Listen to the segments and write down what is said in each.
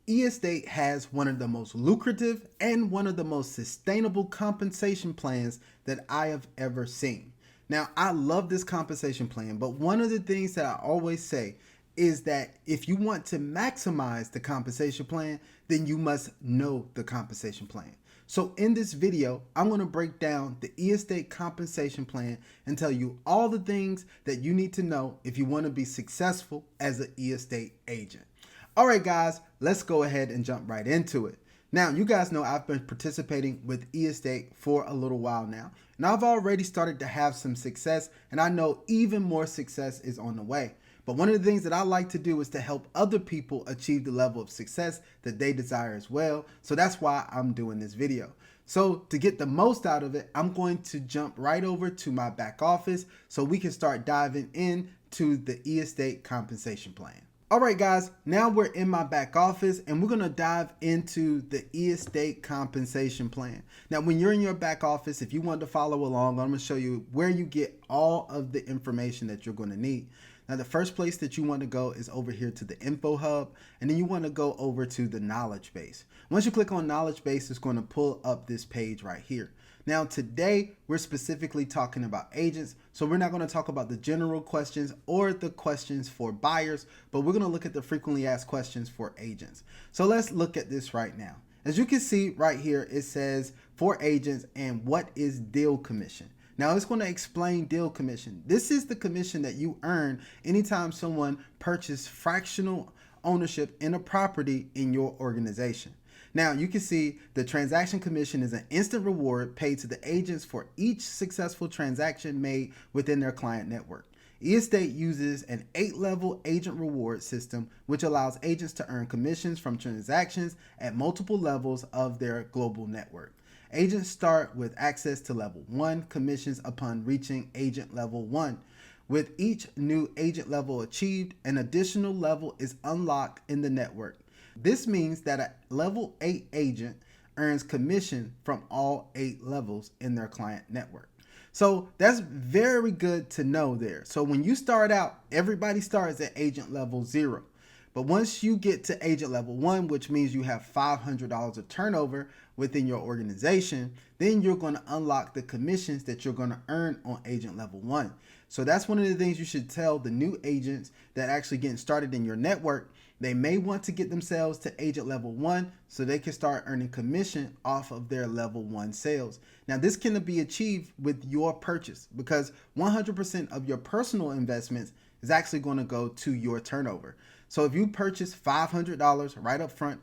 E-Estate has one of the most lucrative and one of the most sustainable compensation plans that I have ever seen. Now, I love this compensation plan, but one of the things that I always say is that if you want to maximize the compensation plan, then you must know the compensation plan. So in this video, I'm going to break down the E-Estate compensation plan and tell you all the things that you need to know if you want to be successful as an E-Estate agent. All right, guys, let's go ahead and jump right into it. Now, you guys know I've been participating with E-Estate for a little while now, and I've already started to have some success, and I know even more success is on the way. But one of the things that I like to do is to help other people achieve the level of success that they desire as well. So that's why I'm doing this video. So to get the most out of it, I'm going to jump right over to my back office so we can start diving into the E-Estate compensation plan. All right, guys, now we're in my back office and we're going to dive into the E-Estate compensation plan. Now, when you're in your back office, if you want to follow along, I'm going to show you where you get all of the information that you're going to need. Now, the first place that you want to go is over here to the info hub, and then you want to go over to the knowledge base. Once you click on knowledge base, it's going to pull up this page right here. Now, today, we're specifically talking about agents, so we're not going to talk about the general questions or the questions for buyers, but we're going to look at the frequently asked questions for agents. So let's look at this right now. As you can see right here, it says for agents and what is deal commission. Now, it's going to explain deal commission. This is the commission that you earn anytime someone purchases fractional ownership in a property in your organization. Now, you can see the transaction commission is an instant reward paid to the agents for each successful transaction made within their client network. E-Estate uses an 8-level agent reward system, which allows agents to earn commissions from transactions at multiple levels of their global network. Agents start with access to level 1 commissions upon reaching agent level 1. With each new agent level achieved, an additional level is unlocked in the network. This means that a level 8 agent earns commission from all 8 levels in their client network. So that's very good to know there. So when you start out, everybody starts at agent level 0. But once you get to agent level 1, which means you have $500 of turnover within your organization, then you're going to unlock the commissions that you're going to earn on agent level 1. So that's one of the things you should tell the new agents that actually getting started in your network. They may want to get themselves to agent level 1 so they can start earning commission off of their level 1 sales. Now, this can be achieved with your purchase because 100% of your personal investments is actually going to go to your turnover. So if you purchase $500 right up front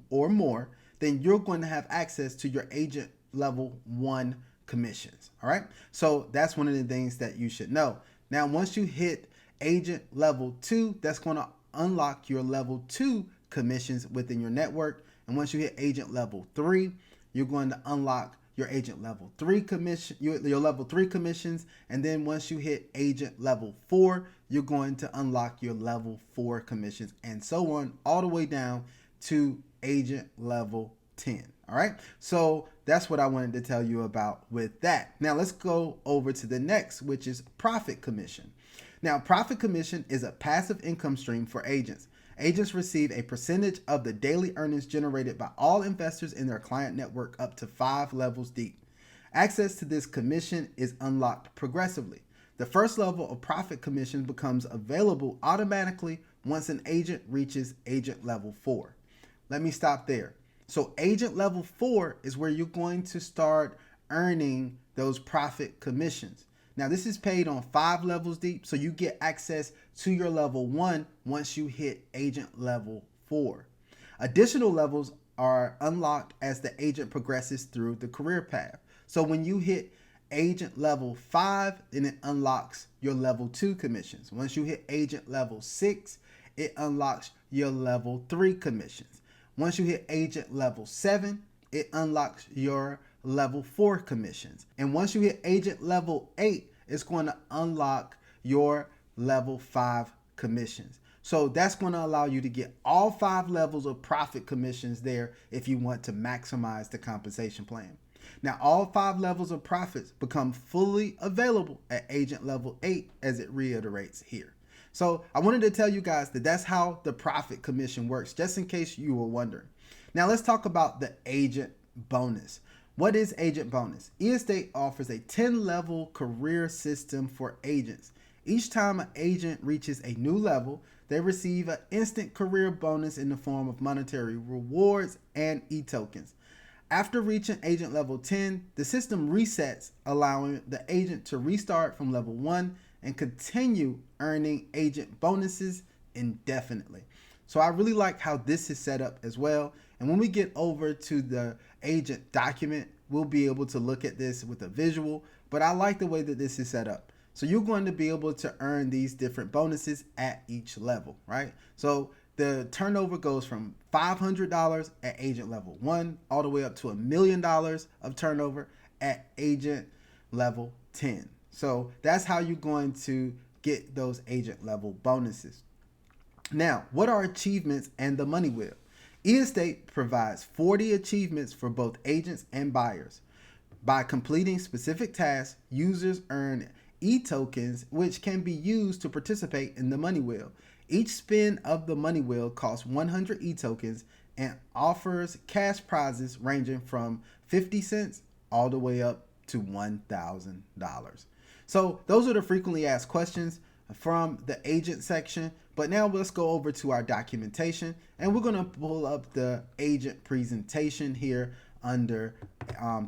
or more, then you're going to have access to your agent level 1 commissions. All right. So that's one of the things that you should know. Now, once you hit agent level 2, that's going to unlock your level 2 commissions within your network. And once you hit agent level 3, you're going to unlock your agent level 3 commission, your level 3 commissions. And then once you hit agent level 4, you're going to unlock your level 4 commissions and so on all the way down to agent level 10. All right. So that's what I wanted to tell you about with that. Now let's go over to the next, which is profit commission. Now, profit commission is a passive income stream for agents. Agents receive a percentage of the daily earnings generated by all investors in their client network up to 5 levels deep. Access to this commission is unlocked progressively. The first level of profit commission becomes available automatically once an agent reaches agent level 4. Let me stop there. So agent level 4 is where you're going to start earning those profit commissions. Now, this is paid on 5 levels deep, so you get access to your level 1 once you hit agent level 4. Additional levels are unlocked as the agent progresses through the career path. So when you hit agent level 5, then it unlocks your level 2 commissions. Once you hit agent level 6, it unlocks your level 3 commissions. Once you hit agent level 7, it unlocks your level 4 commissions. And once you hit agent level 8, it's going to unlock your level 5 commissions. So that's going to allow you to get all 5 levels of profit commissions there if you want to maximize the compensation plan. Now, all 5 levels of profits become fully available at agent level 8 as it reiterates here. So I wanted to tell you guys that that's how the profit commission works, just in case you were wondering. Now let's talk about the agent bonus. What is agent bonus? eEstate offers a 10-level career system for agents. Each time an agent reaches a new level, they receive an instant career bonus in the form of monetary rewards and e-tokens. After reaching agent level 10, the system resets, allowing the agent to restart from level 1 and continue earning agent bonuses indefinitely. So I really like how this is set up as well. And when we get over to the agent document, we'll be able to look at this with a visual, but I like the way that this is set up. So you're going to be able to earn these different bonuses at each level, right? So the turnover goes from $500 at agent level 1 all the way up to $1 million of turnover at agent level 10. So that's how you're going to get those agent level bonuses. Now, what are achievements and the money wheel? eEstate provides 40 achievements for both agents and buyers. By completing specific tasks, users earn e-tokens, which can be used to participate in the money wheel. Each spin of the money wheel costs 100 e-tokens and offers cash prizes ranging from 50 cents all the way up to $1,000. So those are the frequently asked questions from the agent section. But now let's go over to our documentation, and we're going to pull up the agent presentation here under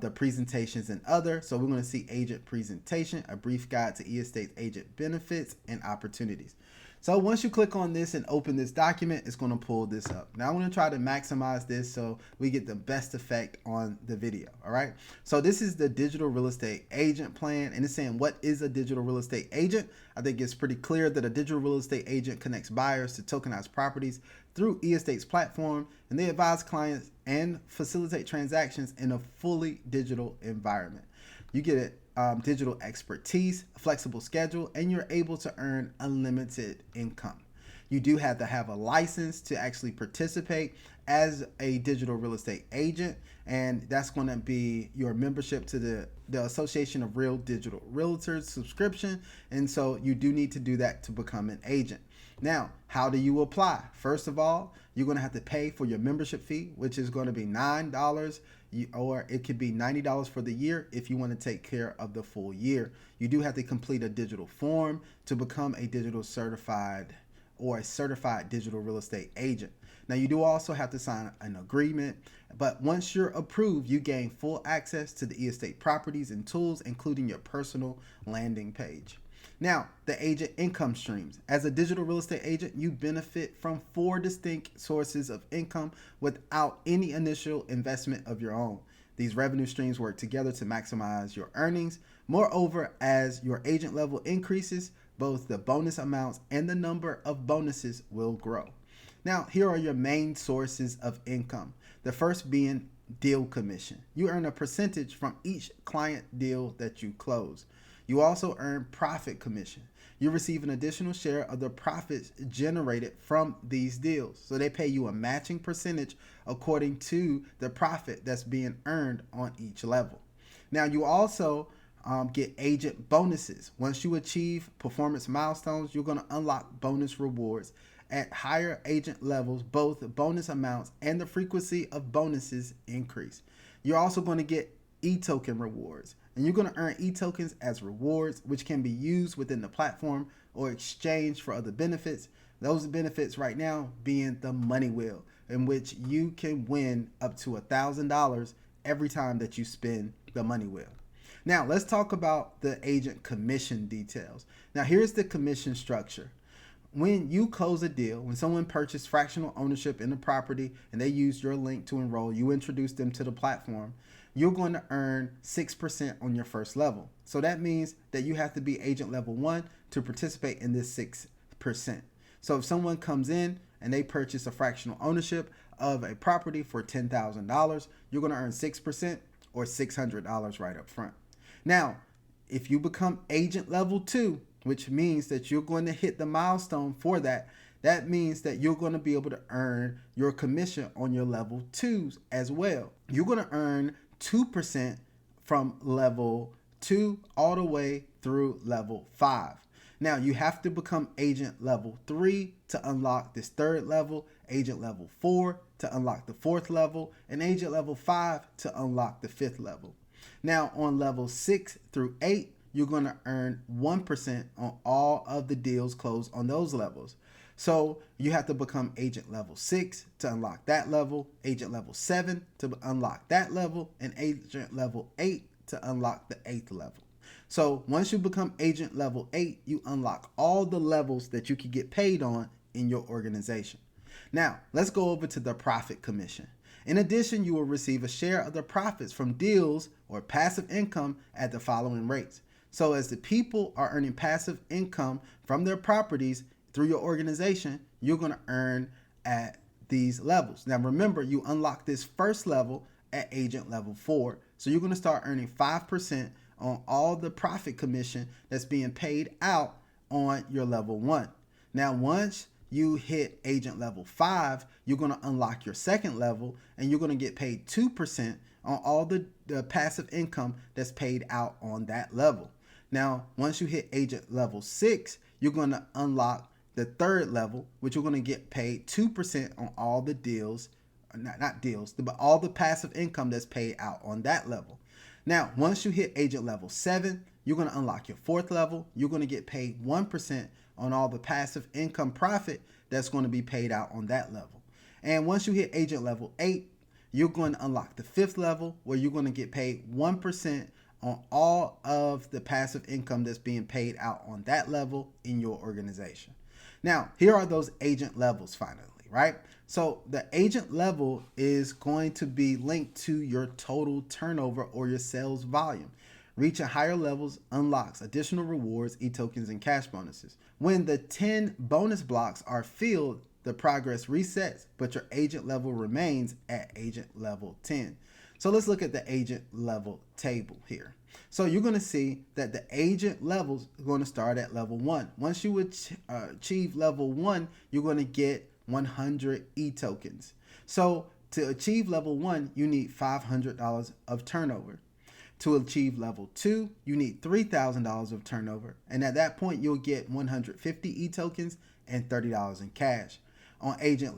the presentations and other. So we're going to see agent presentation, a brief guide to eEstate's agent benefits and opportunities. So once you click on this and open this document, it's going to pull this up. Now I'm going to try to maximize this so we get the best effect on the video. All right. So this is the digital real estate agent plan, and it's saying, what is a digital real estate agent? I think it's pretty clear that a digital real estate agent connects buyers to tokenized properties through eEstate's platform, and they advise clients and facilitate transactions in a fully digital environment. You get it. Digital expertise, a flexible schedule, and you're able to earn unlimited income. You do have to have a license to actually participate as a digital real estate agent, and that's going to be your membership to the Association of Real Digital Realtors subscription, and so you do need to do that to become an agent. Now, how do you apply? First of all, you're going to have to pay for your membership fee, which is going to be $9, or it could be $90 for the year if you want to take care of the full year. You do have to complete a digital form to become a digital certified or a certified digital real estate agent. Now, you do also have to sign an agreement, but once you're approved, you gain full access to the eEstate properties and tools, including your personal landing page. Now, the agent income streams. As a digital real estate agent, you benefit from 4 distinct sources of income without any initial investment of your own. These revenue streams work together to maximize your earnings. Moreover, as your agent level increases, both the bonus amounts and the number of bonuses will grow. Now, here are your main sources of income. The first being deal commission. You earn a percentage from each client deal that you close. You also earn profit commission. You receive an additional share of the profits generated from these deals. So they pay you a matching percentage according to the profit that's being earned on each level. Now, you also get agent bonuses. Once you achieve performance milestones, you're going to unlock bonus rewards. At higher agent levels, both bonus amounts and the frequency of bonuses increase. You're also going to get e-token rewards, and you're going to earn e-tokens as rewards, which can be used within the platform or exchanged for other benefits. Those benefits right now being the money wheel, in which you can win up to $1,000 every time that you spin the money wheel. Now, let's talk about the agent commission details. Now, here's the commission structure. When you close a deal, when someone purchased fractional ownership in the property and they use your link to enroll, you introduce them to the platform, you're going to earn 6% on your first level. So that means that you have to be agent level 1 to participate in this 6%. So if someone comes in and they purchase a fractional ownership of a property for $10,000, you're going to earn 6% or $600 right up front. Now, if you become agent level 2, which means that you're going to hit the milestone for that, that means that you're going to be able to earn your commission on your level 2s as well. You're going to earn 2% from level 2 all the way through level 5. Now you have to become agent level 3 to unlock this third level, agent level 4 to unlock the fourth level, and agent level 5 to unlock the fifth level. Now on level 6 through 8, you're going to earn 1% on all of the deals closed on those levels. So you have to become agent level 6 to unlock that level, agent level 7 to unlock that level, and agent level 8 to unlock the 8th level. So once you become agent level 8, you unlock all the levels that you can get paid on in your organization. Now, let's go over to the profit commission. In addition, you will receive a share of the profits from deals or passive income at the following rates. So as the people are earning passive income from their properties through your organization, you're going to earn at these levels. Now remember, you unlock this first level at agent level 4. So you're going to start earning 5% on all the profit commission that's being paid out on your level 1. Now once you hit agent level 5, you're going to unlock your second level and you're going to get paid 2% on all the passive income that's paid out on that level. Now once you hit agent level 6, you're going to unlock the third level, which you're going to get paid 2% on all the deals, not deals, but all the passive income that's paid out on that level. Now, once you hit agent level 7, you're going to unlock your fourth level. You're going to get paid 1% on all the passive income profit that's going to be paid out on that level. And once you hit agent level 8, you're going to unlock the fifth level where you're going to get paid 1% on all of the passive income that's being paid out on that level in your organization. Now, here are those agent levels finally, right? So the agent level is going to be linked to your total turnover or your sales volume. Reaching higher levels unlocks additional rewards, e-tokens, and cash bonuses. When the 10 bonus blocks are filled, the progress resets, but your agent level remains at agent level 10. So let's look at the agent level table here. So you're going to see that the agent levels are going to start at level 1. Once you achieve level 1, you're going to get 100 e-tokens. So to achieve level 1, you need $500 of turnover. To achieve level 2, you need $3,000 of turnover. And at that point, you'll get 150 e-tokens and $30 in cash. On agent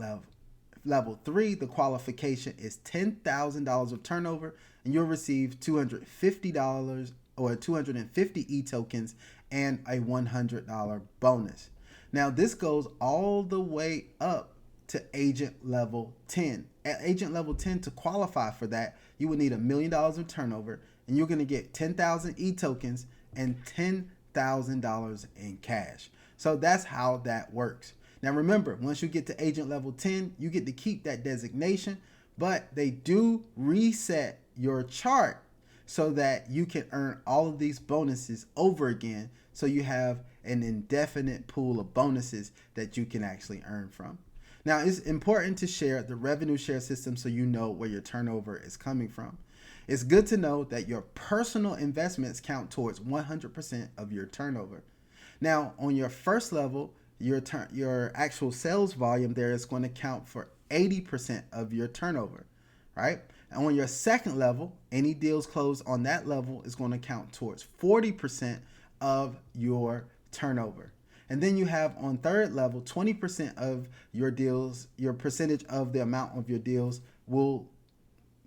level 3, the qualification is $10,000 of turnover, and you'll receive $250 or 250 e-tokens and a $100 bonus. Now this goes all the way up to agent level 10. At agent level 10, to qualify for that, you would need $1 million of turnover, and you're going to get 10,000 e-tokens and $10,000 in cash. So that's how that works. Now remember, once you get to agent level 10, you get to keep that designation, but they do reset your chart so that you can earn all of these bonuses over again. So you have an indefinite pool of bonuses that you can actually earn from. Now it's important to share the revenue share system so you know where your turnover is coming from. It's good to know that your personal investments count towards 100% of your turnover. Now on your first level, your actual sales volume there is going to count for 80% of your turnover, right? And on your second level, any deals closed on that level is going to count towards 40% of your turnover. And then you have on third level, 20% of your deals, your percentage of the amount of your deals will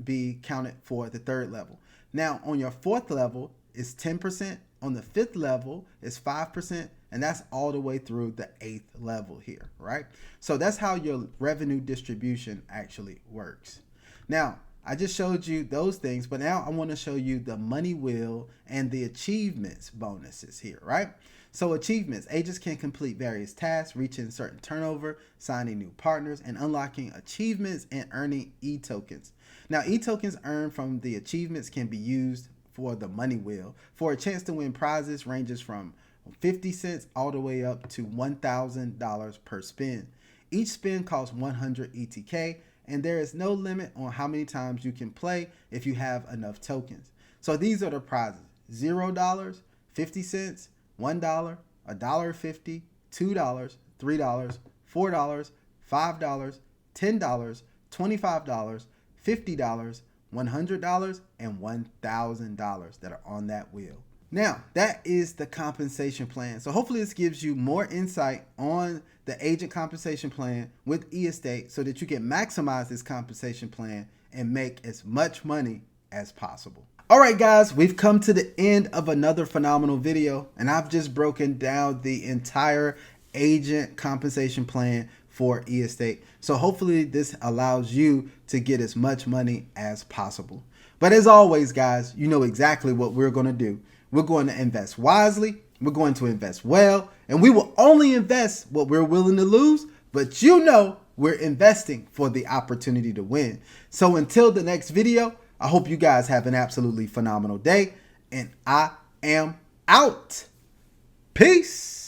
be counted for the third level. Now on your fourth level is 10%, on the fifth level is 5%, and that's all the way through the 8th level here, right? So that's how your revenue distribution actually works. Now, I just showed you those things, but now I want to show you the money wheel and the achievements bonuses here, right? So achievements, agents can complete various tasks, reaching certain turnover, signing new partners, and unlocking achievements and earning e-tokens. Now, e-tokens earned from the achievements can be used for the money wheel. For a chance to win prizes ranges from 50 cents all the way up to $1,000 per spin. Each spin costs 100 ETK, and there is no limit on how many times you can play if you have enough tokens. So these are the prizes: $0, 50 cents, $1, $1.50, $2, $3, $4, $5, $10, $25, $50, $100, and $1,000 that are on that wheel. Now, that is the compensation plan. So hopefully this gives you more insight on the agent compensation plan with eEstate so that you can maximize this compensation plan and make as much money as possible. All right, guys, we've come to the end of another phenomenal video, and I've just broken down the entire agent compensation plan for eEstate. So hopefully this allows you to get as much money as possible. But as always, guys, you know exactly what we're going to do. We're going to invest wisely, we're going to invest well, and we will only invest what we're willing to lose, but you know we're investing for the opportunity to win. So until the next video, I hope you guys have an absolutely phenomenal day, and I am out. Peace.